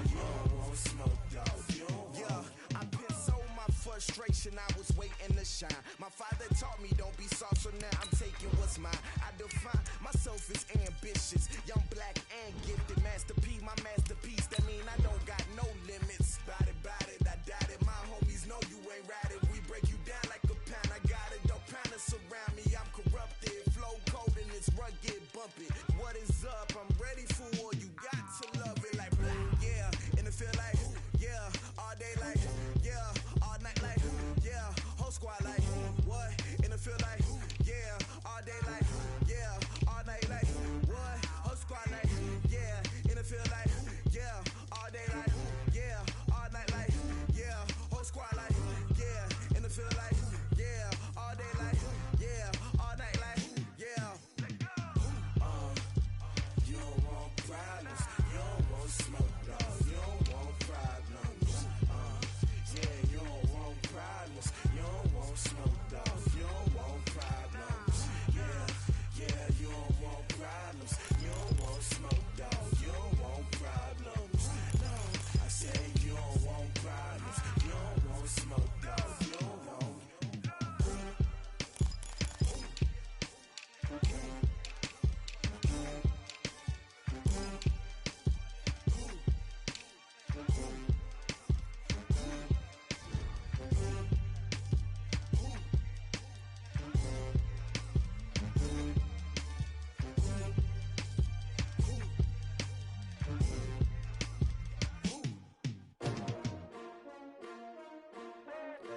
You don't want smoke, dog. You don't want. I been so my frustration, I was waiting to shine. My father taught me don't be soft, so now I'm taking what's mine. I define myself as ambitious, young, black, and gifted. Master P, my masterpiece. That mean I don't got no limits. Bout it, I doubt it. My homies know you ain't ride it. We break you down like a pound. I got it, don't pound us around me. I'm corrupted, flow cold and it's rugged, bumpy. What is up? I'm ready for war. You got to love it like black, yeah. And it feel like, yeah. All day like, yeah. All night like, yeah. Whole squad like, what? And it feel like, yeah. All day like, yeah. All night like, what? Whole squad like, yeah. And it feel like, yeah. All day like, yeah. All night like, yeah. Whole squad like, yeah. And it feel like, yeah. All day like, yeah. All night like, yeah. You don't want problems. You don't want smoke, dog. You don't want problems. Yeah, you don't want problems. You don't want smoke, dog. You don't want problems. Yeah, you don't want problems. You don't want smoke, dog. You don't want problems. No, I say you don't want problems. You don't want smoke, dog. You don't want.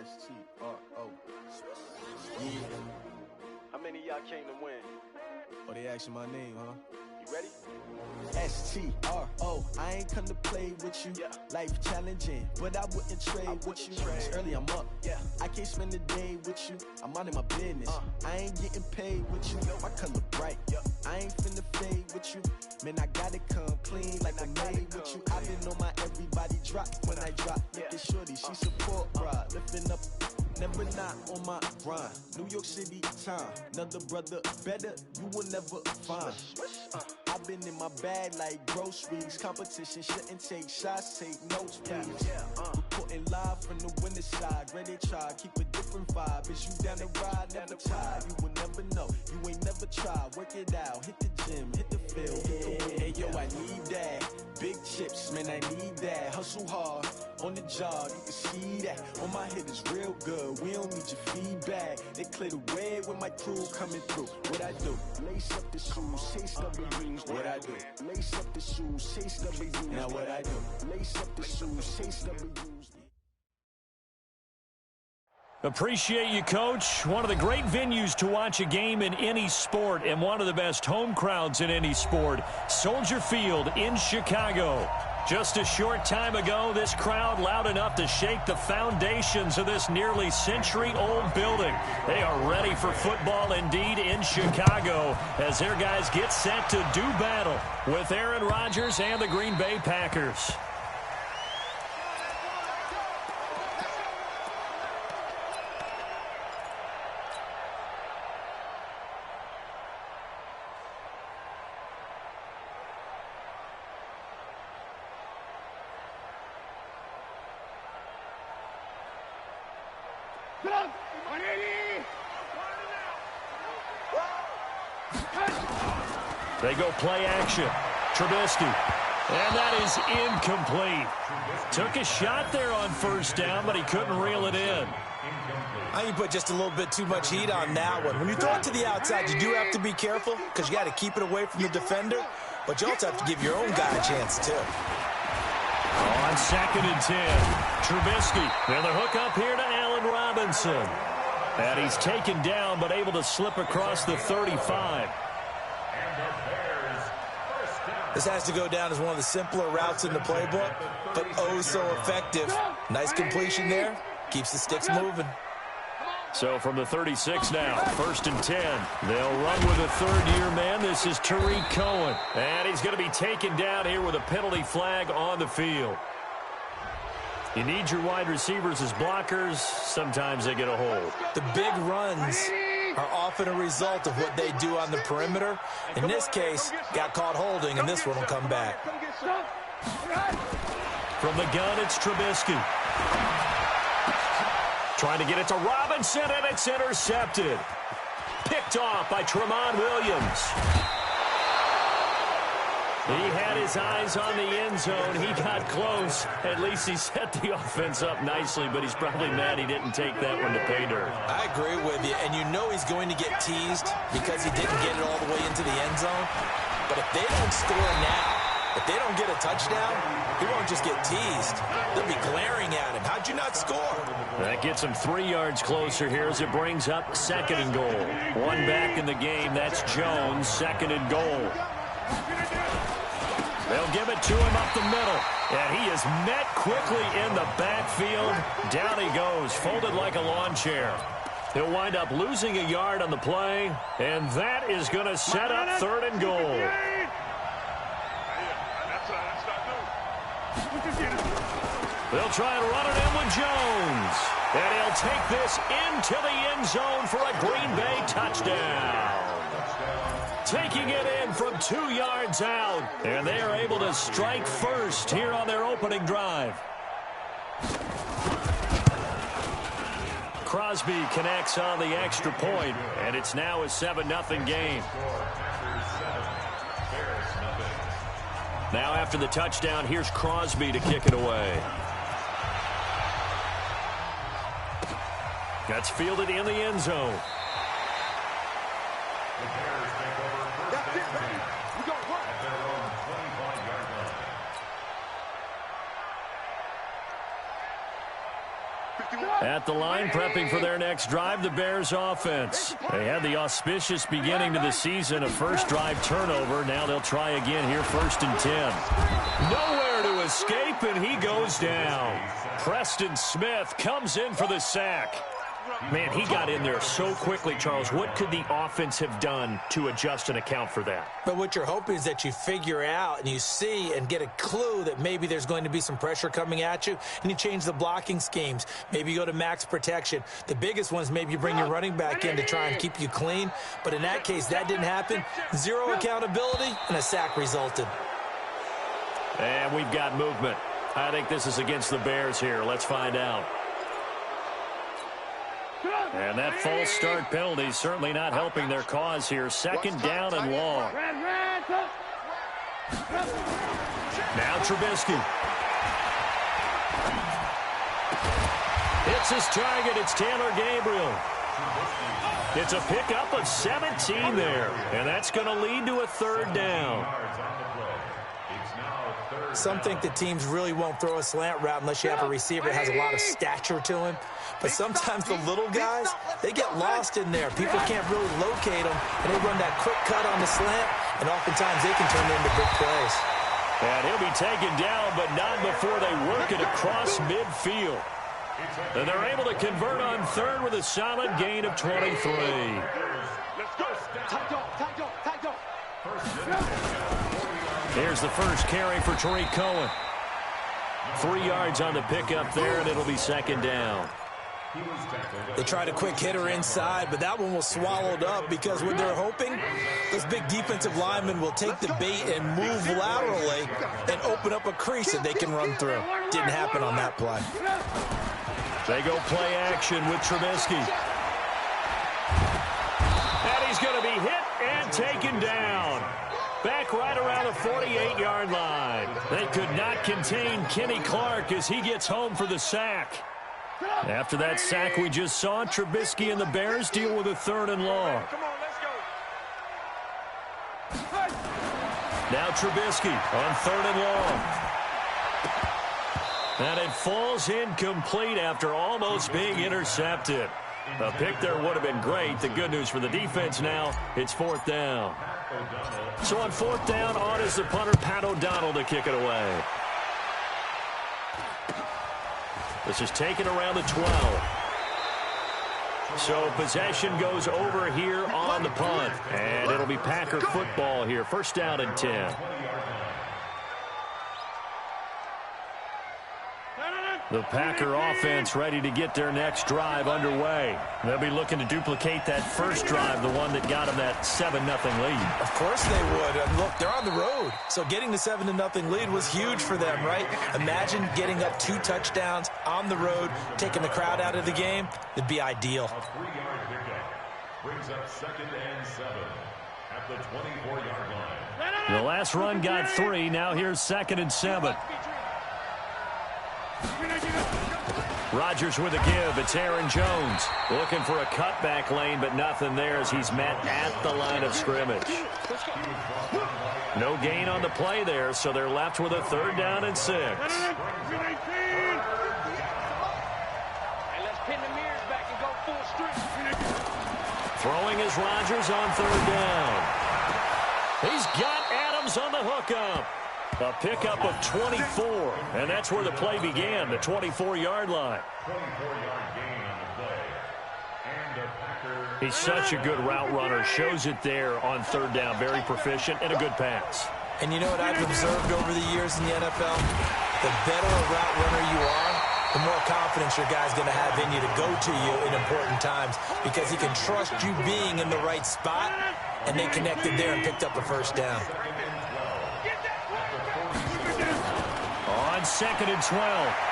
S-T-R-O. Yeah. How many of y'all came to win? Oh, they asking my name, huh? You ready? S-T-R-O. I ain't come to play with you. Yeah. Life challenging, but I wouldn't trade with you. It's early, I'm up. Yeah. I can't spend the day with you. I'm out in my business. I ain't getting paid with you. My color bright. I ain't finna fade with you. Man, I gotta come clean like I made with you. I've been on my everybody drop when I drop. Look at shorty, she support ride. Lifting up, never not on my grind. New York City time, another brother better, you will never find. I've been in my bag like groceries. Competition shouldn't take shots, take notes, please. Reporting live from the winter side. Ready to try, keep a different vibe. Is you down the ride, never tired. You will never know, you ain't never tried. Work it out, hit the gym, hit the field, hit the wheel. Hey yo, I need that. Big chips, man, I need that. Hustle hard, on the job, you can see that. On my head is real good, we don't need your feedback. They clear the way with my crew coming through. What I do? Lace up the shoes, chase W's. What I do? Lace up the shoes, chase W's. Now what I do? Lace up the shoes, chase W's. Appreciate you, Coach. One of the great venues to watch a game in any sport and one of the best home crowds in any sport. Soldier Field in Chicago. Just a short time ago, this crowd loud enough to shake the foundations of this nearly century-old building. They are ready for football indeed in Chicago as their guys get set to do battle with Aaron Rodgers and the Green Bay Packers. They go play action. Trubisky. And that is incomplete. Took a shot there on first down, but he couldn't reel it in. I think you put just a little bit too much heat on that one. When you throw it to the outside, you do have to be careful because you got to keep it away from the defender, but you also have to give your own guy a chance too. On 2nd and 10, Trubisky. And the hook up here to Allen Robinson. And he's taken down, but able to slip across the 35. This has to go down as one of the simpler routes in the playbook, but oh so effective. Nice completion there. Keeps the sticks moving. So from the 36 now, 1st and 10. They'll run with a third-year man. This is Tariq Cohen. And he's going to be taken down here with a penalty flag on the field. You need your wide receivers as blockers. Sometimes they get a hold. The big runs are often a result of what they do on the perimeter. In this case, got caught holding, and this one will come back. From the gun, it's Trubisky. Trying to get it to Robinson, and it's intercepted. Picked off by Tramon Williams. He had his eyes on the end zone. He got close. At least he set the offense up nicely, but he's probably mad he didn't take that one to pay dirt. I agree with you, and you know he's going to get teased because he didn't get it all the way into the end zone. But if they don't score now, if they don't get a touchdown, he won't just get teased. They'll be glaring at him. How'd you not score? That gets him 3 yards closer here as it brings up 2nd and goal. One back in the game. That's Jones, 2nd and goal. They'll give it to him up the middle. And he is met quickly in the backfield. Down he goes, folded like a lawn chair. He'll wind up losing a yard on the play. And that is going to set up 3rd and goal. They'll try and run it in with Jones. And he'll take this into the end zone for a Green Bay touchdown. Taking it in from 2 yards out. And they are able to strike first here on their opening drive. Crosby connects on the extra point, and it's now a 7-0 game. Now after the touchdown, here's Crosby to kick it away. That's fielded in the end zone. At the line, prepping for their next drive, the Bears offense. They had the auspicious beginning to the season, a first drive turnover. Now they'll try again here, 1st and 10. Nowhere to escape, and he goes down. Preston Smith comes in for the sack. Man, he got in there so quickly, Charles. What could the offense have done to adjust and account for that? But what you're hoping is that you figure out and you see and get a clue that maybe there's going to be some pressure coming at you, and you change the blocking schemes. Maybe you go to max protection. The biggest one is maybe you bring your running back in to try and keep you clean. But in that case, that didn't happen. 0 accountability, and a sack resulted. And we've got movement. I think this is against the Bears here. Let's find out. And that false start penalty certainly not helping their cause here. 2nd down and long. Now Trubisky. Hits his target. It's Taylor Gabriel. It's a pickup of 17 there. And that's going to lead to a 3rd down. Some think the teams really won't throw a slant route unless you have a receiver that has a lot of stature to him. But sometimes the little guys, they get lost in there. People can't really locate them, and they run that quick cut on the slant, and oftentimes they can turn it into big plays. And he'll be taken down, but not before they work it across midfield. And they're able to convert on 3rd with a solid gain of 23. Let's go. Here's the first carry for Tariq Cohen. 3 yards on the pickup there, and it'll be 2nd down. They tried a quick hitter inside, but that one was swallowed up because what they're hoping, those big defensive linemen will take the bait and move laterally and open up a crease that they can run through. Didn't happen on that play. They go play action with Trubisky. And he's going to be hit and taken down. Back right around the 48-yard line. They could not contain Kenny Clark as he gets home for the sack. After that sack we just saw, Trubisky and the Bears deal with a 3rd and long. Now Trubisky on 3rd and long. And it falls incomplete after almost being intercepted. A pick there would have been great. The good news for the defense now, it's 4th down. So on 4th down, on is the punter, Pat O'Donnell, to kick it away. This is taken around the 12. So possession goes over here on the punt. And it'll be Packer football here. 1st down and 10. The Packer offense ready to get their next drive underway. They'll be looking to duplicate that first drive, the one that got them that 7-0 lead. Of course they would. And look, they're on the road. So getting the 7-0 lead was huge for them, right? Imagine getting up 2 touchdowns on the road, taking the crowd out of the game. It'd be ideal. A 3-yard pickup brings up 2nd and 7 at the 24-yard line. The last run got 3. Now here's 2nd and 7. Rodgers with a give. It's Aaron Jones looking for a cutback lane, but nothing there as he's met at the line of scrimmage. No gain on the play there, so they're left with a 3rd down and 6. Throwing is Rodgers on 3rd down. He's got Adams on the hookup. A pickup of 24, and that's where the play began, the 24-yard line. 24-yard gain on the play. And the Packer. He's such a good route runner. Shows it there on 3rd down. Very proficient and a good pass. And you know what I've observed over the years in the NFL? The better a route runner you are, the more confidence your guy's going to have in you to go to you in important times because he can trust you being in the right spot, and they connected there and picked up a 1st down. On 2nd and 12,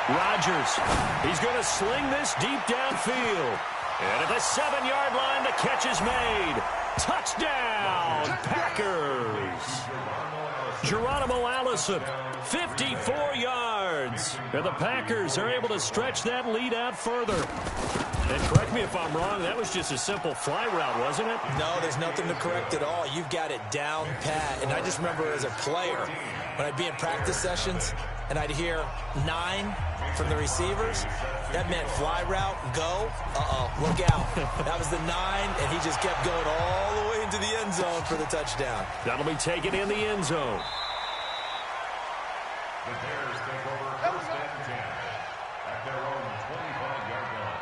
Rodgers. He's going to sling this deep downfield. And at the 7-yard line, the catch is made. Touchdown, Packers. Geronimo Allison, 54 yards. And the Packers are able to stretch that lead out further. And correct me if I'm wrong, that was just a simple fly route, wasn't it? No, there's nothing to correct at all. You've got it down pat. And I just remember as a player, when I'd be in practice sessions and I'd hear 9 from the receivers, that meant fly route, go, look out. That was the 9, and he just kept going all the way into the end zone for the touchdown. That'll be taken in the end zone. The Bears take over 1st and 10 at their own 25-yard line.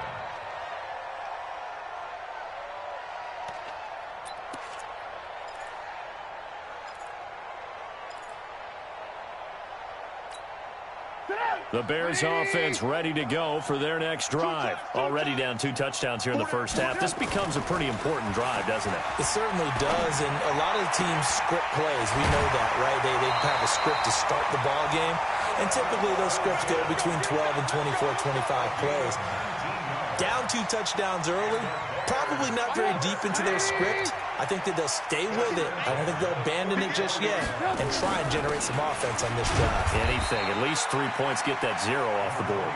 The Bears offense ready to go for their next drive. Already down 2 touchdowns here in the first half. This becomes a pretty important drive, doesn't it? It certainly does, and a lot of the teams script plays. We know that, right? They have a script to start the ball game, and typically those scripts go between 12 and 24, 25 plays. Down 2 touchdowns early, probably not very deep into their script. I think that they'll stay with it. I don't think they'll abandon it just yet and try and generate some offense on this drive. Anything. At least 3 points, get that 0 off the board.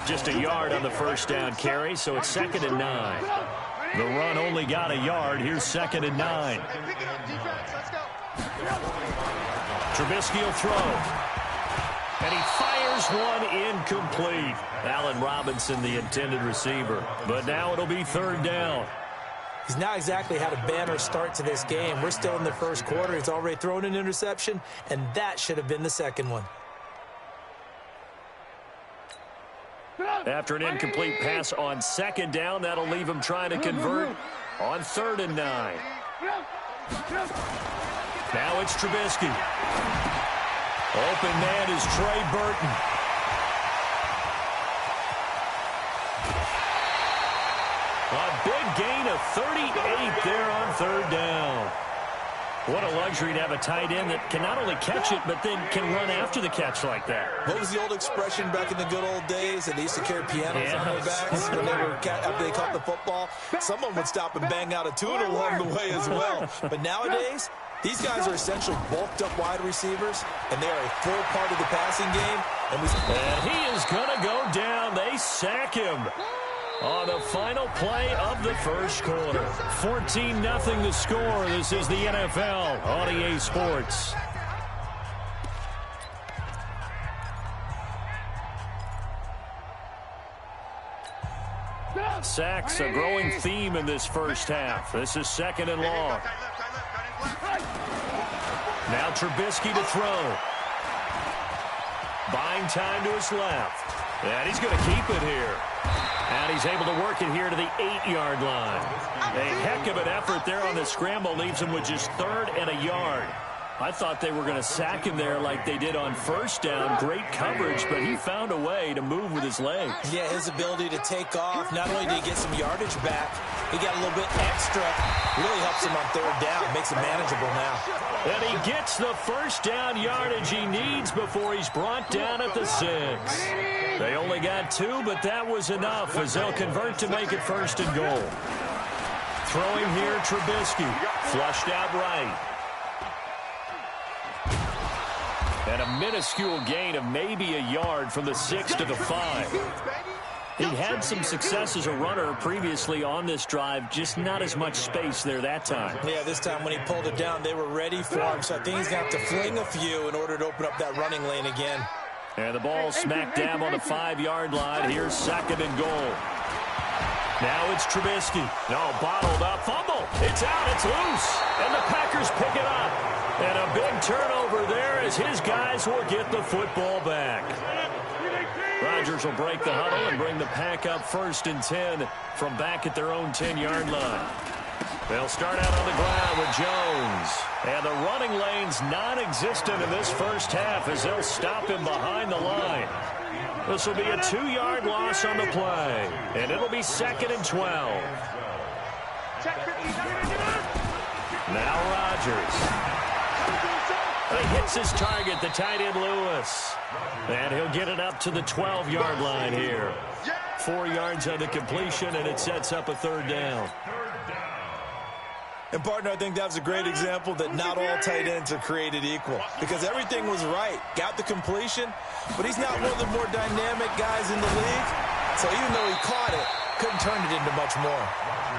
Just a yard on the 1st down carry, so it's 2nd and 9. The run only got a yard. Here's 2nd and 9. Trubisky will throw. And he fires one incomplete. Allen Robinson, the intended receiver. But now it'll be 3rd down. He's not exactly had a banner start to this game. We're still in the first quarter. He's already thrown an interception, and that should have been the second one. After an incomplete pass on 2nd down, that'll leave him trying to convert on 3rd and 9. Now it's Trubisky. Open man is Trey Burton. A big gain of 38 there on 3rd down. What a luxury to have a tight end that can not only catch it, but then can run after the catch like that. What was the old expression back in the good old days? That they used to carry pianos on their backs when after they caught the football. Someone would stop and bang out a tune along the way as well. But nowadays, these guys are essentially bulked up wide receivers, and they are a full part of the passing game. And he is going to go down. They sack him on the final play of the first quarter. 14-0 the score. This is the NFL on EA Sports. Sacks, a growing theme in this first half. This is 2nd and long. Now Trubisky to throw. Buying time to his left. And he's going to keep it here. And he's able to work it here to the 8-yard line. A heck of an effort there on the scramble. Leaves him with just 3rd and a yard. I thought they were going to sack him there like they did on first down. Great coverage, but he found a way to move with his legs. Yeah, his ability to take off. Not only did he get some yardage back, he got a little bit extra. Really helps him on third down. Makes it manageable now. And he gets the first down yardage he needs before he's brought down at the 6. They only got 2, but that was enough as they'll convert to make it 1st and goal. Throwing here, Trubisky. Flushed out right. And a minuscule gain of maybe a yard from the 6 to the 5. He'd had some success as a runner previously on this drive, just not as much space there that time. Yeah, this time when he pulled it down, they were ready for him, so I think he's going to have to fling a few in order to open up that running lane again. And the ball smack dab on the 5-yard line. Here's 2nd and goal. Now it's Trubisky. No, bottled up. Fumble. It's out. It's loose. And the Packers pick it up. And a big turnover there as his guys will get the football back. Rodgers will break the huddle and bring the Pack up 1st and 10 from back at their own 10-yard line. They'll start out on the ground with Jones. And the running lane's non-existent in this first half as they'll stop him behind the line. This will be a 2-yard loss on the play. And it'll be 2nd and 12. Now Rodgers. He hits his target, the tight end Lewis. And he'll get it up to the 12-yard line here. 4 yards on the completion, and it sets up a 3rd down. And, partner, I think that was a great example that not all tight ends are created equal. Because everything was right. Got the completion, but he's not one of the more dynamic guys in the league. So even though he caught it, couldn't turn it into much more.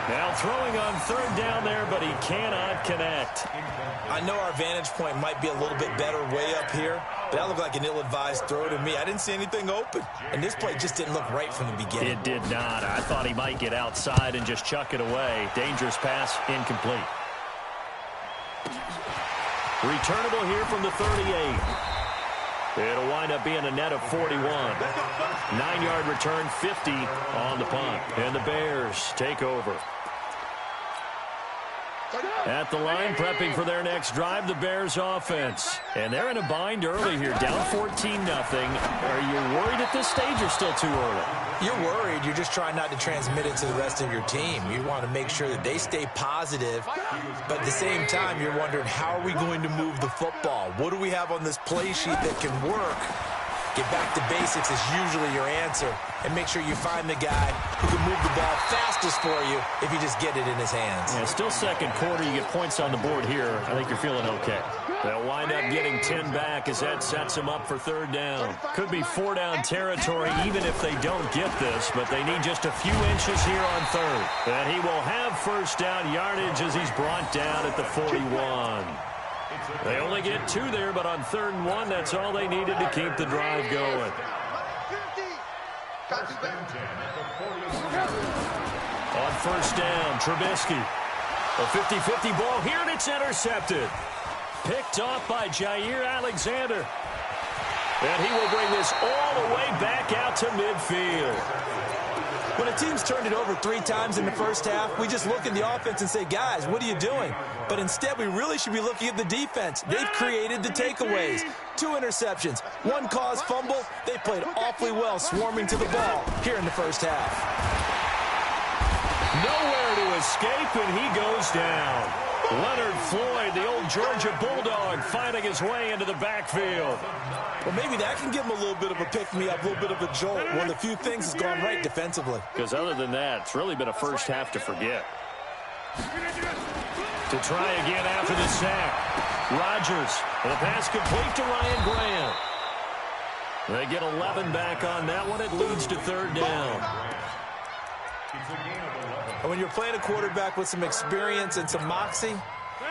Now throwing on 3rd down there, but he cannot connect. I know our vantage point might be a little bit better way up here, but that looked like an ill-advised throw to me. I didn't see anything open, and this play just didn't look right from the beginning. It did not. I thought he might get outside and just chuck it away. Dangerous pass, incomplete. Returnable here from the 38. It'll wind up being a net of 41. 9-yard return, 50 on the punt. And the Bears take over. At the line, prepping for their next drive, the Bears offense. And they're in a bind early here, down 14-0. Are you worried at this stage or still too early? You're worried. You're just trying not to transmit it to the rest of your team. You want to make sure that they stay positive, but at the same time, you're wondering, how are we going to move the football? What do we have on this play sheet that can work? Get back to basics is usually your answer, and make sure you find the guy who can move the ball fastest for you if you just get it in his hands. Yeah, still 2nd quarter. You get points on the board here. I think you're feeling okay. They'll wind up getting 10 back as that sets them up for 3rd down. Could be 4-down territory even if they don't get this, but they need just a few inches here on 3rd. And he will have 1st down yardage as he's brought down at the 41. They only get 2 there, but on 3rd and 1, that's all they needed to keep the drive going. On 1st down, Trubisky. A 50-50 ball here, and it's intercepted. Picked off by Jair Alexander. And he will bring this all the way back out to midfield. When a team's turned it over 3 times in the first half, we just look at the offense and say, guys, what are you doing? But instead, we really should be looking at the defense. They've created the takeaways. 2 interceptions, 1 caused fumble. They played awfully well swarming to the ball here in the first half. Nowhere to escape, and he goes down. Leonard Floyd, the old Georgia Bulldog, finding his way into the backfield. Well, maybe that can give him a little bit of a pick-me-up, a little bit of a jolt. One of the few things has gone right defensively. Because other than that, it's really been a first half to forget. To try again after the sack. Rodgers, and the pass complete to Ryan Graham. They get 11 back on that one. It leads to 3rd down. And when you're playing a quarterback with some experience and some moxie,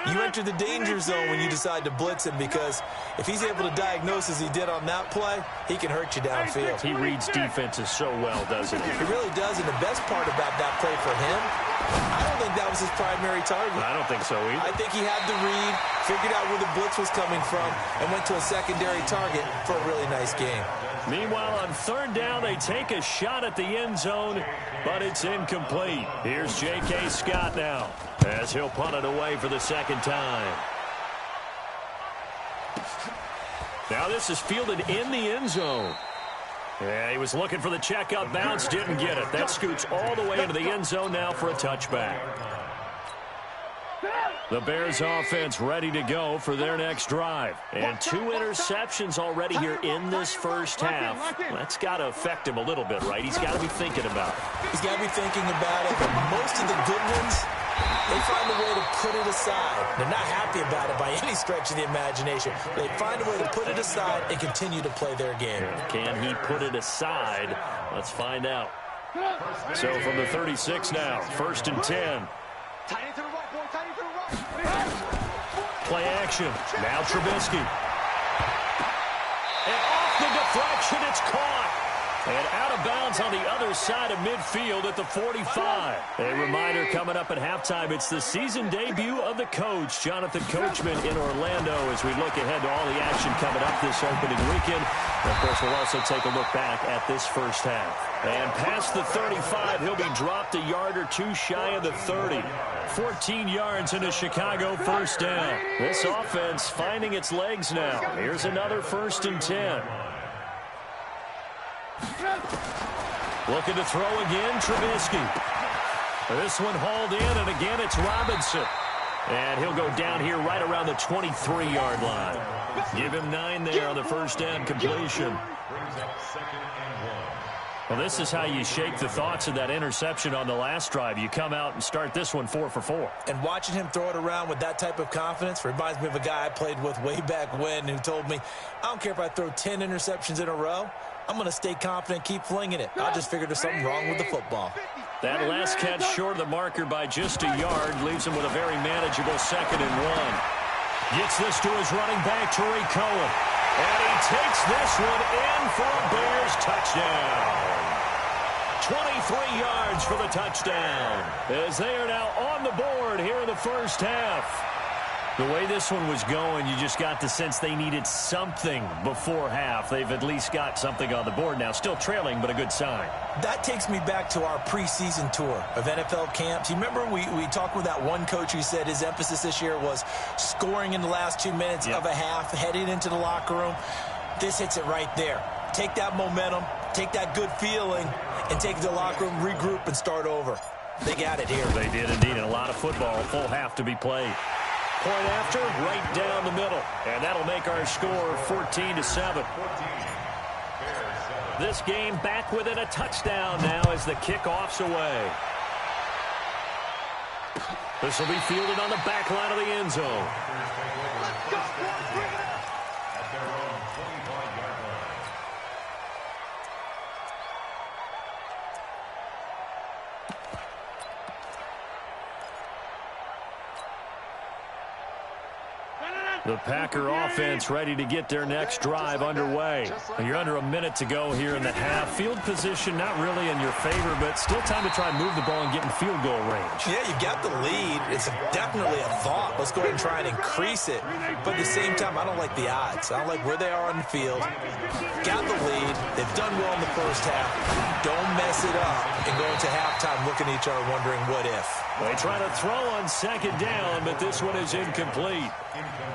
you enter the danger zone when you decide to blitz him, because if he's able to diagnose as he did on that play, he can hurt you downfield. He reads defenses so well, doesn't he? He really does, and the best part about that play for him, I don't think that was his primary target. I don't think so either. I think he had the read, figured out where the blitz was coming from, and went to a secondary target for a really nice game. Meanwhile, on 3rd down, they take a shot at the end zone, but it's incomplete. Here's J.K. Scott now, as he'll punt it away for the 2nd time. Now this is fielded in the end zone. Yeah, he was looking for the checkup bounce, didn't get it. That scoots all the way into the end zone now for a touchback. The Bears offense ready to go for their next drive. And 2 interceptions already here in this first half. That's got to affect him a little bit, right? He's got to be thinking about it. He's got to be thinking about it, but most of the good ones, they find a way to put it aside. They're not happy about it by any stretch of the imagination. They find a way to put it aside and continue to play their game. Can he put it aside? Let's find out. So from the 36 now, 1st and 10. Play action. Now Trubisky. And off the deflection, it's caught. And out of bounds on the other side of midfield at the 45. A reminder coming up at halftime, it's the season debut of the coach, Jonathan Coachman in Orlando, as we look ahead to all the action coming up this opening weekend. And of course, we'll also take a look back at this first half. And past the 35, he'll be dropped a yard or 2 shy of the 30. 14 yards into Chicago first down. This offense finding its legs now. Here's another 1st and 10. Looking to throw again, Trubisky. This one hauled in, and again it's Robinson. And he'll go down here right around the 23-yard line. Give him 9 there on the first down completion. Well, this is how you shake the thoughts of that interception on the last drive. You come out and start this one 4 for 4. And watching him throw it around with that type of confidence reminds me of a guy I played with way back when who told me, I don't care if I throw 10 interceptions in a row. I'm going to stay confident, keep flinging it. I just figured there's something wrong with the football. That last catch short of the marker by just a yard leaves him with a very manageable 2nd and 1. Gets this to his running back, Tariq Cohen. And he takes this one in for a Bears touchdown. 23 yards for the touchdown, as they are now on the board here in the first half. The way this one was going, you just got the sense they needed something before half. They've at least got something on the board now. Still trailing, but a good sign. That takes me back to our preseason tour of NFL camps. You remember we talked with that one coach who said his emphasis this year was scoring in the last 2 minutes of a half, heading into the locker room. This hits it right there. Take that momentum, take that good feeling, and take it to the locker room, regroup, and start over. They got it here. They did indeed, and a lot of football, a full half to be played. Point after, right down the middle. And that'll make our score 14-7. This game back within a touchdown now as the kickoff's away. This will be fielded on the back line of the end zone. The Packer offense ready to get their next drive underway. You're under a minute to go here in the half. Field position not really in your favor, but still time to try and move the ball and get in field goal range. Yeah, you got the lead. It's definitely a thought. Let's go ahead and try and increase it. But at the same time, I don't like the odds. I don't like where they are on the field. Got the lead. They've done well in the first half. Don't mess it up and go into halftime looking at each other wondering what if. They try to throw on 2nd down, but this one is incomplete.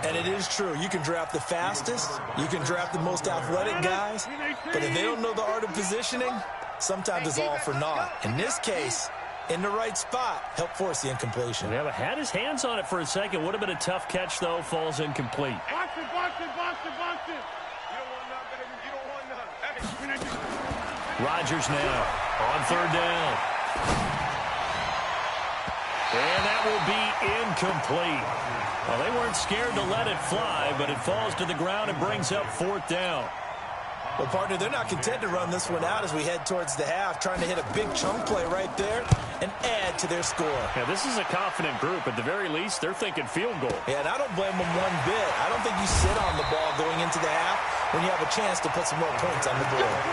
And it is true. You can draft the fastest. You can draft the most athletic guys. But if they don't know the art of positioning, sometimes it's all for naught. In this case, in the right spot, help force the incompletion. Yeah, but had his hands on it for a second. Would have been a tough catch, though. Falls incomplete. Box it. You don't want none, baby. You don't want none. Hey. Rodgers now on 3rd down. And that will be incomplete. Well, they weren't scared to let it fly, but it falls to the ground and brings up 4th down. Well, partner, they're not content to run this one out as we head towards the half, trying to hit a big chunk play right there and add to their score. Yeah, this is a confident group. At the very least, they're thinking field goal. Yeah, and I don't blame them one bit. I don't think you sit on the ball going into the half when you have a chance to put some more points on the board.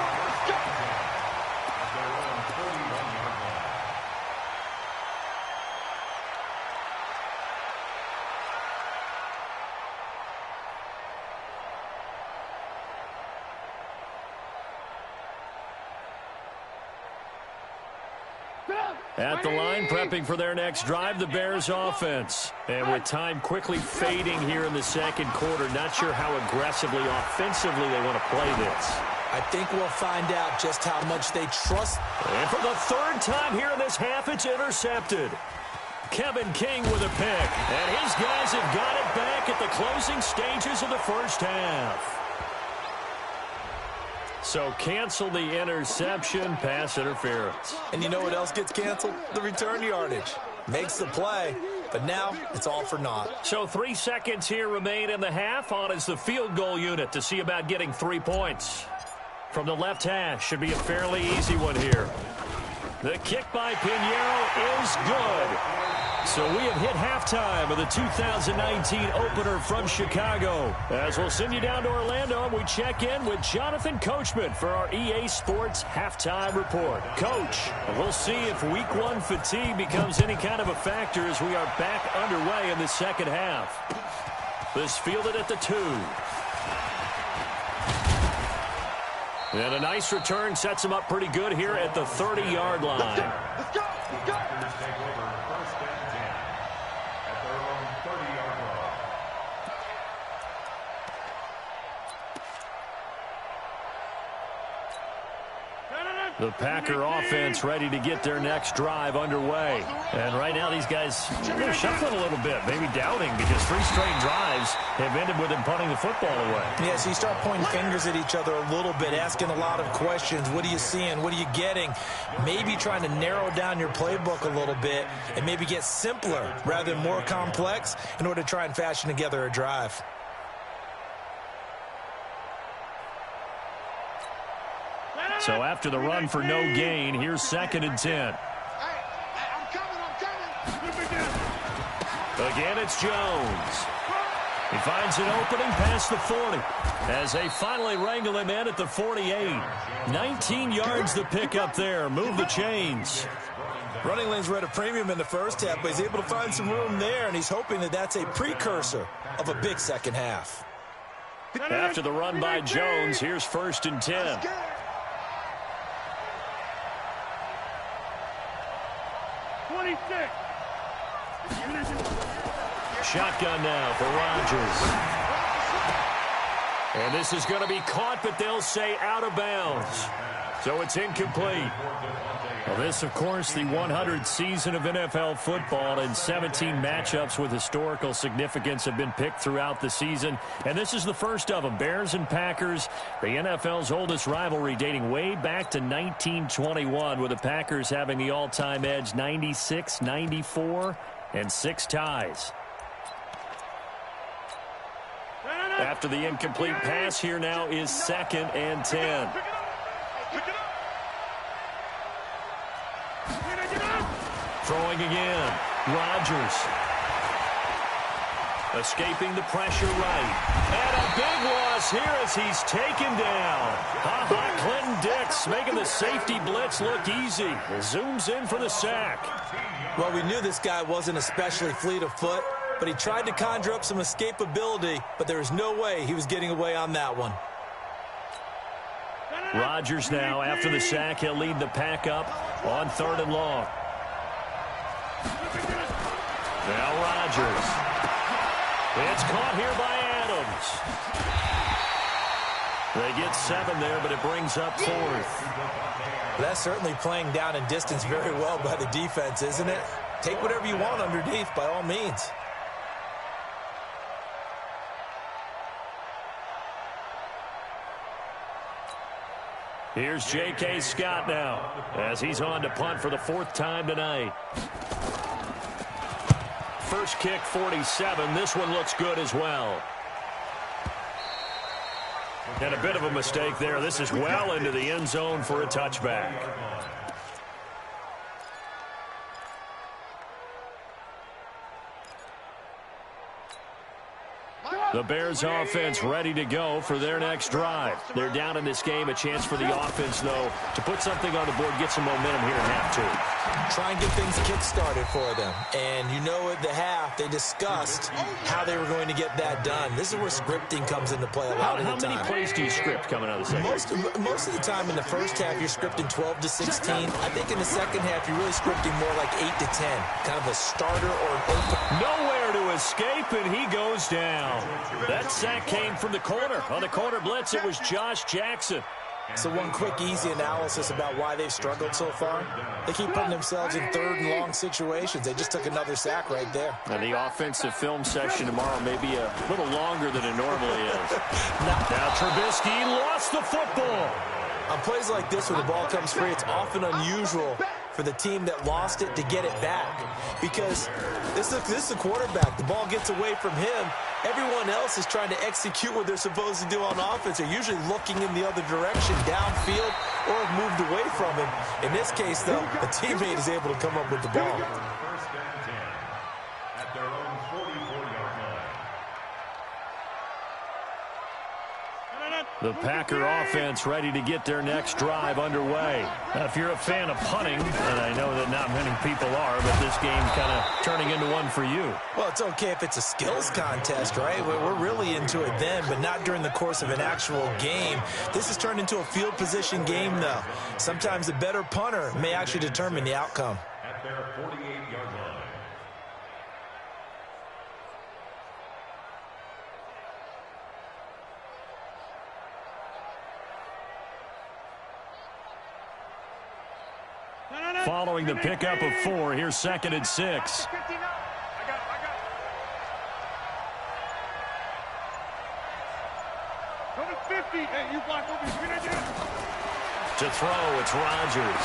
At the line, prepping for their next drive, the Bears offense. And with time quickly fading here in the second quarter, not sure how aggressively, offensively they want to play this. I think we'll find out just how much they trust. And for the third time here in this half, it's intercepted. Kevin King with a pick. And his guys have got it back at the closing stages of the first half. So cancel the interception, pass interference. And you know what else gets canceled? The return yardage. Makes the play, but now it's all for naught. So 3 seconds here remain in the half. On is the field goal unit to see about getting 3 points. From the left hash, should be a fairly easy one here. The kick by Pinheiro is good. So we have hit halftime of the 2019 opener from Chicago. As we'll send you down to Orlando, and we check in with Jonathan Coachman for our EA Sports Halftime Report. Coach, we'll see if Week 1 fatigue becomes any kind of a factor as we are back underway in the second half. This fielded at the 2. And a nice return sets him up pretty good here at the 30-yard line. Let's go! Let's go! The Packer offense ready to get their next drive underway. And right now these guys, they're shuffling a little bit, maybe doubting, because 3 straight drives have ended with them punting the football away. Yeah, so you start pointing fingers at each other a little bit, asking a lot of questions. What are you seeing? What are you getting? Maybe trying to narrow down your playbook a little bit and maybe get simpler rather than more complex in order to try and fashion together a drive. So after the run for no gain, here's 2nd and 10. I'm coming. Again, it's Jones. He finds an opening past the 40 as they finally wrangle him in at the 48. 19 yards the pick up there. Move the chains. Running lanes were at a premium in the first half, but he's able to find some room there, and he's hoping that that's a precursor of a big second half. After the run by Jones, here's 1st and 10. Shotgun now for Rodgers. And this is going to be caught, but they'll say out of bounds. So it's incomplete. Well, this, of course, the 100th season of NFL football, and 17 matchups with historical significance have been picked throughout the season. And this is the first of them, Bears and Packers, the NFL's oldest rivalry dating way back to 1921, with the Packers having the all-time edge 96, 94, and 6 ties. After the incomplete pass, here now is 2nd and 10. Throwing again. Rodgers. Escaping the pressure right. And a big loss here as he's taken down. Clinton Dix making the safety blitz look easy. Zooms in for the sack. Well, we knew this guy wasn't especially fleet of foot, but he tried to conjure up some escapability, but there was no way he was getting away on that one. Rodgers now, after the sack, he'll lead the pack up on 3rd and long. Now Rodgers. It's caught here by Adams. They get 7 there, but it brings up 4th. That's certainly playing down in distance very well by the defense, isn't it? Take whatever you want underneath, by all means. Here's J.K. Scott now as he's on to punt for the 4th time tonight. First kick, 47. This one looks good as well. And a bit of a mistake there. This is well into the end zone for a touchback. The Bears offense ready to go for their next drive. They're down in this game. A chance for the offense, though, to put something on the board, get some momentum here in half two. Try and get things kick-started for them. And you know at the half, they discussed how they were going to get that done. This is where scripting comes into play a lot of the time. How many plays do you script coming out of the second? Most of the time in the first half, you're scripting 12 to 16. I think in the second half, you're really scripting more like 8 to 10. Kind of a starter or an open. Nowhere to escape, and he goes down. That sack came from the corner. On the corner blitz, it was Josh Jackson. So one quick, easy analysis about why they've struggled so far. They keep putting themselves in third and long situations. They just took another sack right there. And the offensive film section tomorrow may be a little longer than it normally is. Now Trubisky lost the football. On plays like this, when the ball comes free, it's often unusual for the team that lost it to get it back. Because this is the quarterback. The ball gets away from him. Everyone else is trying to execute what they're supposed to do on offense. They're usually looking in the other direction, downfield, or have moved away from him. In this case, though, a teammate is able to come up with the ball. First down 10 at their own 44-yard line. The Packer offense ready to get their next drive underway. Now, if you're a fan of punting, and I know that not many people are, but this game's kind of turning into one for you. Well, it's okay if it's a skills contest, right? We're really into it then, but not during the course of an actual game. This has turned into a field position game, though. Sometimes the better punter may actually determine the outcome. At their 48-yard line. Following the pickup of 4, here's 2nd and 6. I got it. Go to 50. Hey, you block over. To throw, it's Rodgers.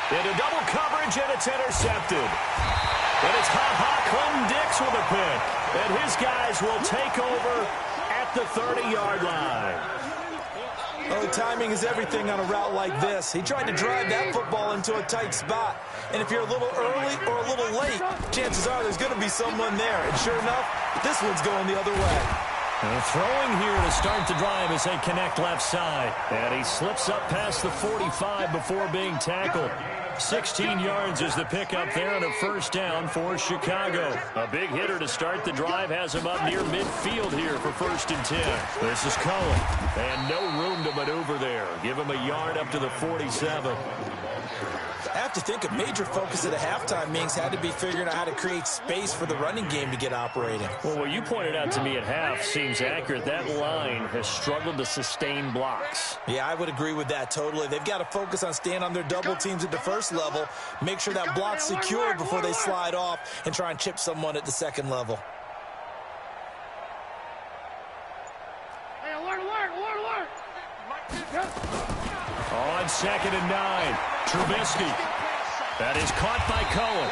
Into double coverage, and it's intercepted. And it's Clem-Dix with a pick. And his guys will take over at the 30-yard line. Oh, timing is everything on a route like this. He tried to drive that football into a tight spot. And if you're a little early or a little late, chances are there's going to be someone there. And sure enough, this one's going the other way. And throwing here to start the drive as they connect left side. And he slips up past the 45 before being tackled. 16 yards is the pickup there and a first down for Chicago. A big hitter to start the drive has him up near midfield here for 1st and 10. This is Cohen. And no room to maneuver there. Give him a yard up to the 47. I have to think a major focus of the halftime meetings had to be figuring out how to create space for the running game to get operating. Well, what you pointed out to me at half seems accurate. That line has struggled to sustain blocks. Yeah, I would agree with that totally. They've got to focus on staying on their double teams at the first level, make sure that block's secured before they slide off, and try and chip someone at the second level. Hey, alert. On 2nd and 9, Trubisky. That is caught by Cohen.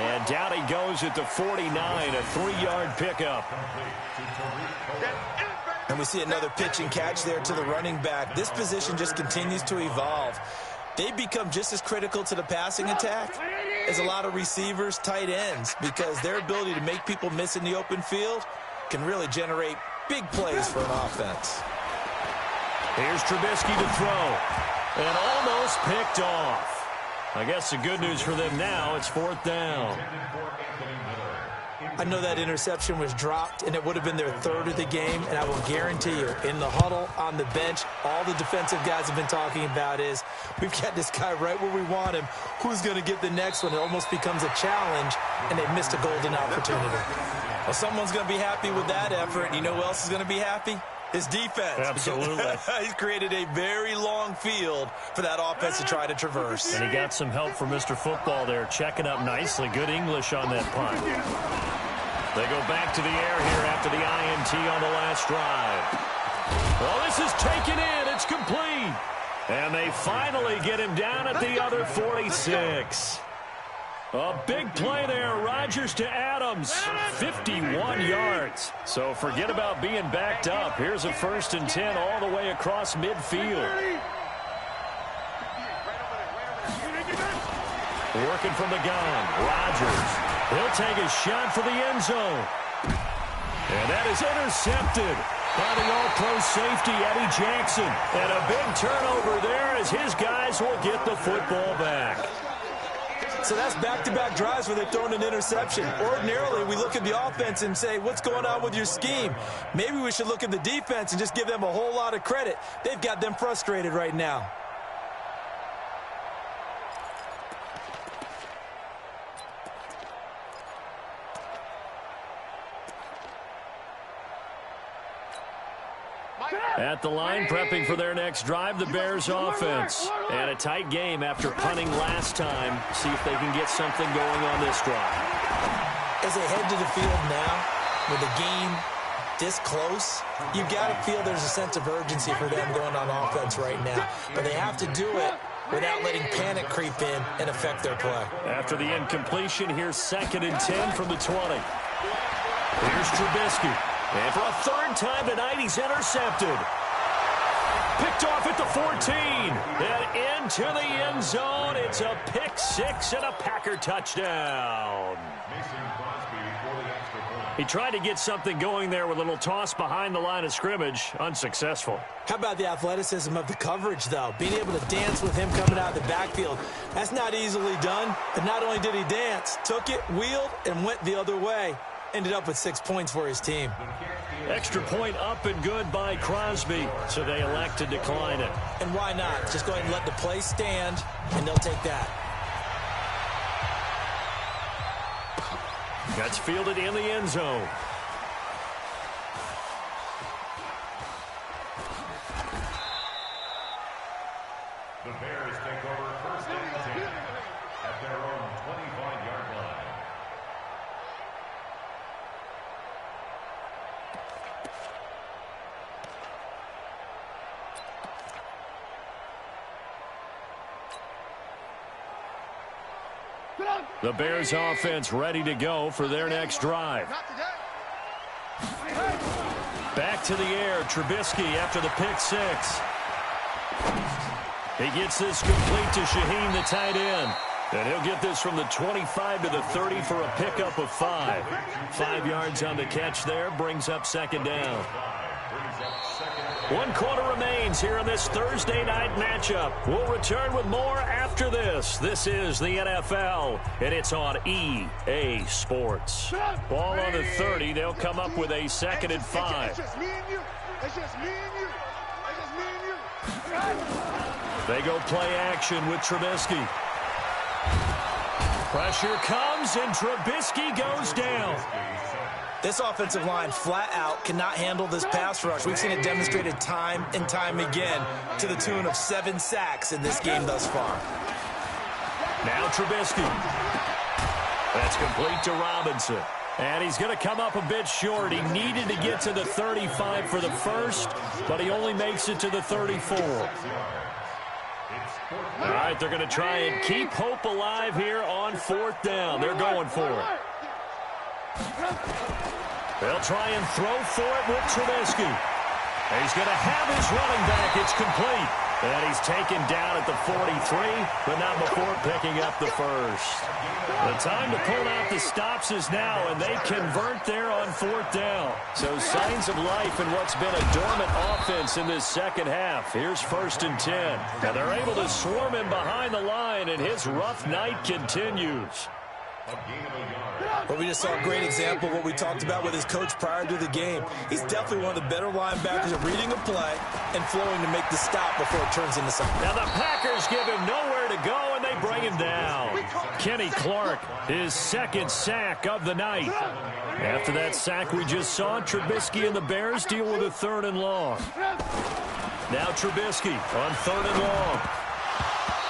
And down he goes at the 49, a 3-yard pickup. And we see another pitch and catch there to the running back. This position just continues to evolve. They become just as critical to the passing attack as a lot of receivers, tight ends, because their ability to make people miss in the open field can really generate big plays for an offense. Here's Trubisky to throw. And almost picked off. I guess the good news for them now, it's 4th down. I know that interception was dropped, and it would have been their 3rd of the game, and I will guarantee you, in the huddle, on the bench, all the defensive guys have been talking about is, we've got this guy right where we want him. Who's going to get the next one? It almost becomes a challenge, and they missed a golden opportunity. Well, someone's going to be happy with that effort, and you know who else is going to be happy? His defense. Absolutely. He's created a very long field for that offense to try to traverse. And he got some help from Mr. Football there, checking up nicely. Good English on that punt. They go back to the air here after the INT on the last drive. Well, this is taken in. It's complete. And they finally get him down at the other 46. A big play there. Rodgers to Adams. 51 yards. So forget about being backed up. Here's a 1st and 10 all the way across midfield. Working from the gun. Rodgers. He'll take a shot for the end zone. And that is intercepted by the all-pro safety, Eddie Jackson. And a big turnover there as his guys will get the football back. So that's back-to-back drives where they've thrown an interception. Ordinarily, we look at the offense and say, what's going on with your scheme? Maybe we should look at the defense and just give them a whole lot of credit. They've got them frustrated right now. At the line, prepping for their next drive, the Bears offense. And a tight game after punting last time. See if they can get something going on this drive. As they head to the field now, with the game this close, you've got to feel there's a sense of urgency for them going on offense right now. But they have to do it without letting panic creep in and affect their play. After the incompletion, here's 2nd and 10 from the 20. Here's Trubisky. And for a third time tonight, he's intercepted. Picked off at the 14. And into the end zone. It's a pick six and a Packer touchdown. He tried to get something going there with a little toss behind the line of scrimmage. Unsuccessful. How about the athleticism of the coverage, though? Being able to dance with him coming out of the backfield. That's not easily done. But not only did he dance, took it, wheeled, and went the other way. Ended up with 6 points for his team. Extra point up and good by Crosby, so they elect to decline it. And why not? Just go ahead and let the play stand, and they'll take that. That's fielded in the end zone. The Bears take over 1st and 10 at their own 25-yard line. The Bears offense ready to go for their next drive. Back to the air, Trubisky after the pick six. He gets this complete to Shaheen, the tight end. And he'll get this from the 25 to the 30 for a pickup of 5. 5 yards on the catch there, brings up 2nd down. 1 quarter remains here in this Thursday night matchup. We'll return with more after this. This is the NFL, and it's on EA Sports. Ball on the 30. They'll come up with a 2nd and 5. It's just me and you. It's just me and you. It's just me and you. They go play action with Trubisky. Pressure comes, and Trubisky goes down. This offensive line flat out cannot handle this pass rush. We've seen it demonstrated time and time again to the tune of 7 sacks in this game thus far. Now Trubisky. That's complete to Robinson. And he's going to come up a bit short. He needed to get to the 35 for the first, but he only makes it to the 34. All right, they're going to try and keep hope alive here on 4th down. They're going for it. They'll try and throw for it with Trubisky. He's going to have his running back. It's complete. And he's taken down at the 43, but not before picking up the first. The time to pull out the stops is now, and they convert there on 4th down. So signs of life in what's been a dormant offense in this second half. Here's 1st and 10. And they're able to swarm him behind the line, and his rough night continues. But we just saw a great example of what we talked about with his coach prior to the game. He's definitely one of the better linebackers at reading a play and flowing to make the stop before it turns into something. Now the Packers give him nowhere to go, and they bring him down. Kenny Clark, his 2nd sack of the night. After that sack we just saw, Trubisky and the Bears deal with a 3rd and long. Now Trubisky on 3rd and long.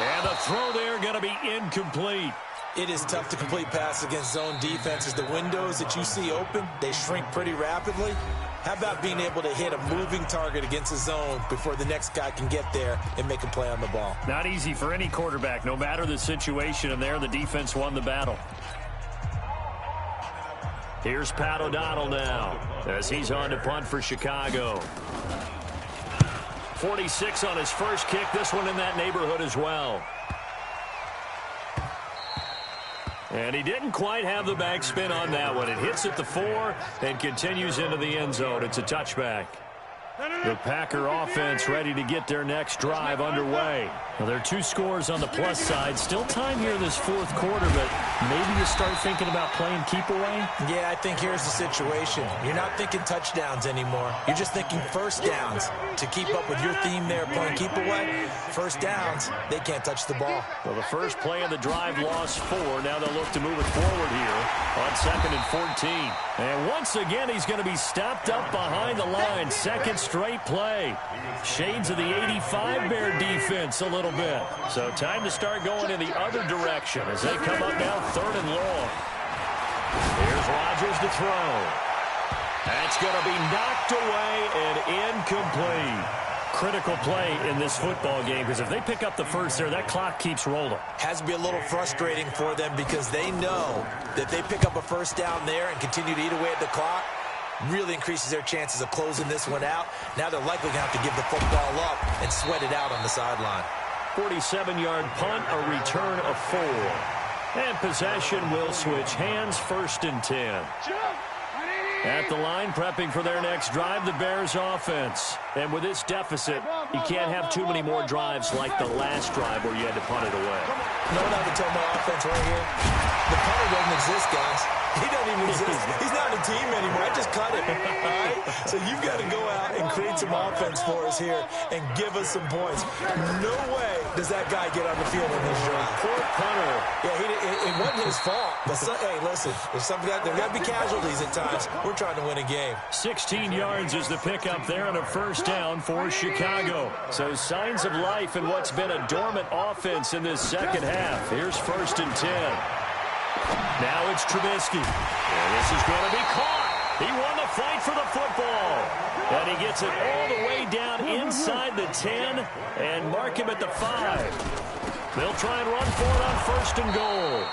And the throw there going to be incomplete. It is tough to complete passes against zone defenses. The windows that you see open, they shrink pretty rapidly. How about being able to hit a moving target against a zone before the next guy can get there and make a play on the ball? Not easy for any quarterback, no matter the situation, and there the defense won the battle. Here's Pat O'Donnell now as he's on to punt for Chicago. 46 on his first kick, this one in that neighborhood as well. And he didn't quite have the backspin on that one. It hits at the 4 and continues into the end zone. It's a touchback. The Packer offense ready to get their next drive underway. Well, there are 2 scores on the plus side. Still time here in this fourth quarter, but maybe you start thinking about playing keep away? Yeah, I think here's the situation. You're not thinking touchdowns anymore. You're just thinking first downs. To keep up with your theme there, playing keep away, first downs, they can't touch the ball. Well, the first play of the drive lost 4. Now they'll look to move it forward here on 2nd and 14. And once again, he's going to be stopped up behind the line. Second straight play. Shades of the 85 Bear defense a little bit. So time to start going in the other direction as they come up now 3rd and long. Here's Rodgers to throw. That's going to be knocked away and incomplete. Critical play in this football game because if they pick up the first there, that clock keeps rolling. Has to be a little frustrating for them because they know that they pick up a first down there and continue to eat away at the clock, really increases their chances of closing this one out. Now they're likely going to have to give the football up and sweat it out on the sideline. 47-yard punt, a return of 4. And possession will switch hands, 1st and 10. At the line, prepping for their next drive, the Bears offense. And with this deficit, you can't have too many more drives like the last drive where you had to punt it away. No one ever told my offense right here. The punter doesn't exist, guys. He doesn't even exist. He's not on the team anymore. I just cut him. All right? So you've got to go out and create some offense for us here and give us some points. No way does that guy get on the field in this drive. Poor punter. Yeah, it wasn't his fault. But hey, listen, there's there got to be casualties at times. We're trying to win a game. 16 yards is the pickup there on a first down for Chicago. So signs of life in what's been a dormant offense in this second half. Here's 1st and 10. Now it's Trubisky. And this is going to be caught. He won the fight for the football. And he gets it all the way down inside the 10 and mark him at the 5. They'll try and run for it on 1st and goal.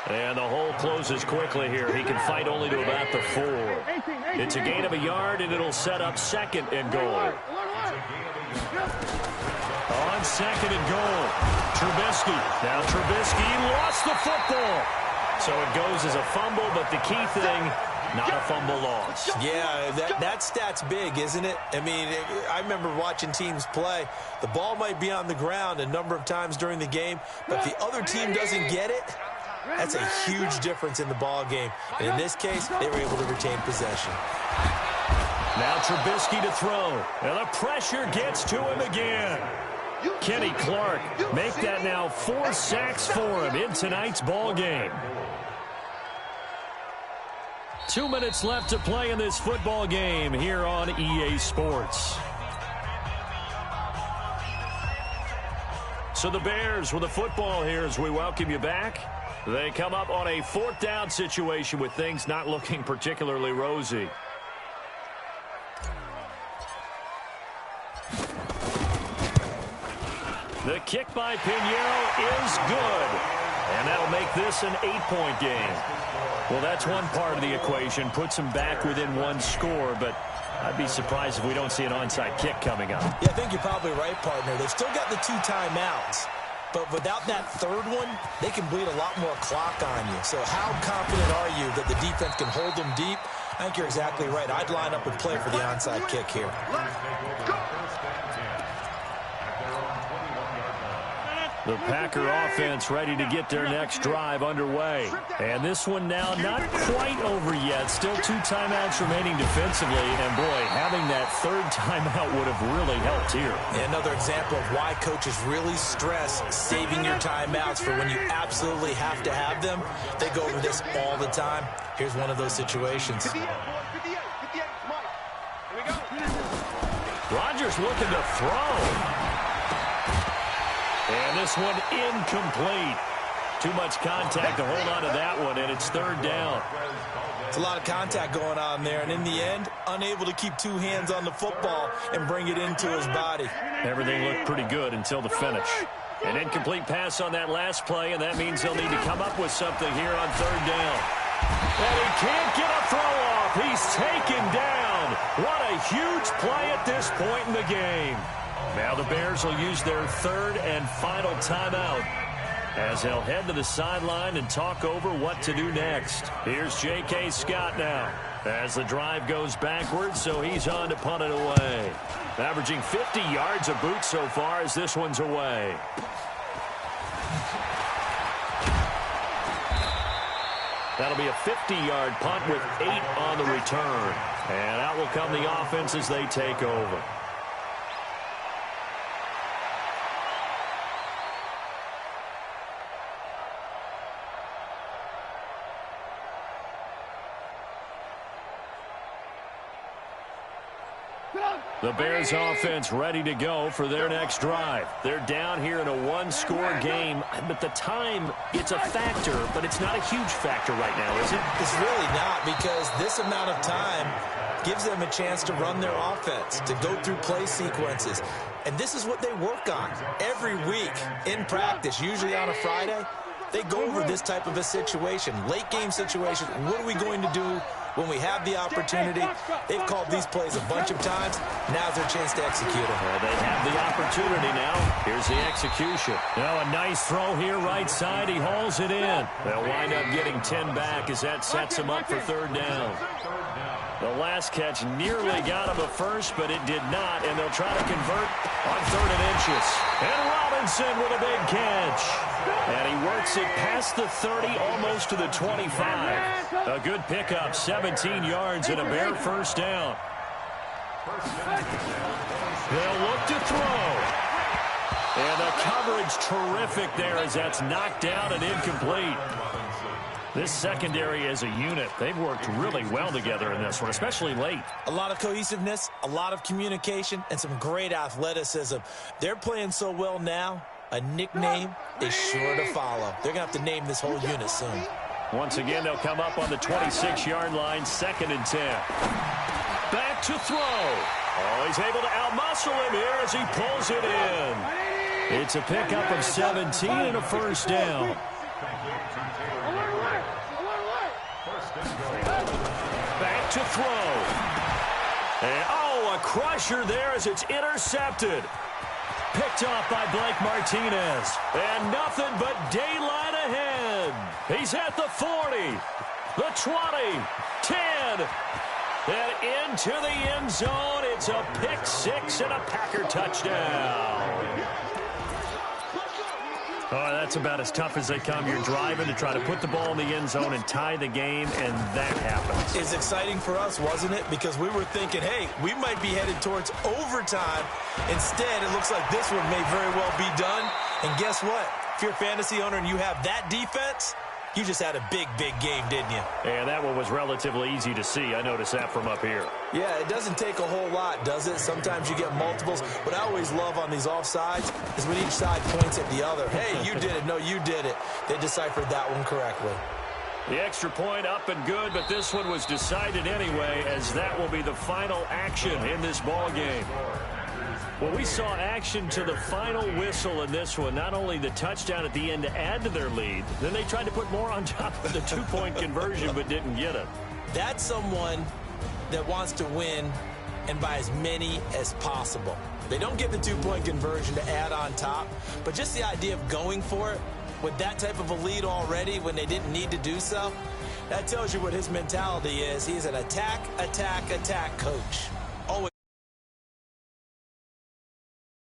And the hole closes quickly here. He can fight only to about the 4. It's a gain of a yard, and it'll set up 2nd and goal. On 2nd and goal, Trubisky. Now Trubisky lost the football. So it goes as a fumble, but the key thing, not a fumble loss. Yeah, that stat's big, isn't it? I mean, I remember watching teams play. The ball might be on the ground a number of times during the game, but the other team doesn't get it. That's a huge difference in the ball game. And in this case, they were able to retain possession. Now Trubisky to throw. And the pressure gets to him again. Kenny Clark make that now 4 sacks for him in tonight's ball game. 2 minutes left to play in this football game here on EA Sports. So the Bears with the football here as we welcome you back. They come up on a 4th down situation with things not looking particularly rosy. The kick by Pinheiro is good. And that'll make this an 8-point game. Well, that's one part of the equation. Puts them back within 1 score, but I'd be surprised if we don't see an onside kick coming up. Yeah, I think you're probably right, partner. They've still got the 2 timeouts. But without that 3rd one, they can bleed a lot more clock on you. So how confident are you that the defense can hold them deep? I think you're exactly right. I'd line up and play for the onside kick here. The Packer offense ready to get their next drive underway. And this one now not quite over yet. Still 2 timeouts remaining defensively. And, boy, having that 3rd timeout would have really helped here. And another example of why coaches really stress saving your timeouts for when you absolutely have to have them. They go over this all the time. Here's one of those situations. Rodgers looking to throw. And this one incomplete. Too much contact to hold on to that one, and it's 3rd down. It's a lot of contact going on there, and in the end, unable to keep 2 hands on the football and bring it into his body. Everything looked pretty good until the finish. An incomplete pass on that last play, and that means they'll need to come up with something here on 3rd down. And he can't get a throw off. He's taken down. What a huge play at this point in the game. Now the Bears will use their 3rd and final timeout. as they'll head to the sideline and talk over what to do next. Here's J.K. Scott now as the drive goes backwards, so he's on to punt it away. Averaging 50 yards a boot so far as this one's away. That'll be a 50-yard punt with 8 on the return. And out will come the offense as they take over. The Bears offense ready to go for their next drive. They're down here in a one-score game, but the time, it's a factor, but it's not a huge factor right now, is it? It's really not, because this amount of time gives them a chance to run their offense, to go through play sequences. And this is what they work on every week in practice, usually on a Friday. They go over this type of a situation, late-game situation. What are we going to do when we have the opportunity? They've called these plays a bunch of times. Now's their chance to execute them. Well, they have the opportunity now. Here's the execution. Now a nice throw here right side. He hauls it in. They'll wind up getting 10 back as that sets him up for third down. The last catch nearly got him a first, but it did not, and they'll try to convert on 3rd and inches. And Robinson with a big catch. And he works it past the 30, almost to the 25. A good pickup, 17 yards and a Bear first down. They'll look to throw. And the coverage terrific there as that's knocked down and incomplete. This secondary as a unit, they've worked really well together in this one, especially late. A lot of cohesiveness, a lot of communication, and some great athleticism. They're playing so well now, a nickname is sure to follow. They're going to have to name this whole unit soon. Once again, they'll come up on the 26-yard line, 2nd and 10. Back to throw. Oh, he's able to outmuscle him here as he pulls it in. It's a pickup of 17 and a first down. Back to throw. And, oh, a crusher there as it's intercepted. Picked off by Blake Martinez. And nothing but daylight ahead. He's at the 40, the 20, 10, and into the end zone. It's a pick six and a Packer touchdown. Oh, that's about as tough as they come. You're driving to try to put the ball in the end zone and tie the game, and that happens. It's exciting for us, wasn't it? Because we were thinking, hey, we might be headed towards overtime. Instead, it looks like this one may very well be done. And guess what? If you're a fantasy owner and you have that defense, you just had a big, big game, didn't you? And that one was relatively easy to see. I noticed that from up here. Yeah, it doesn't take a whole lot, does it? Sometimes you get multiples. What I always love on these offsides is when each side points at the other. Hey, you did it. No, you did it. They deciphered that one correctly. The extra point up and good, but this one was decided anyway, as that will be the final action in this ball game. Well, we saw action to the final whistle in this one. Not only the touchdown at the end to add to their lead, then they tried to put more on top of the two-point conversion but didn't get it. That's someone that wants to win and by as many as possible. They don't get the two-point conversion to add on top, but just the idea of going for it with that type of a lead already when they didn't need to do so, that tells you what his mentality is. He's an attack, attack, attack coach.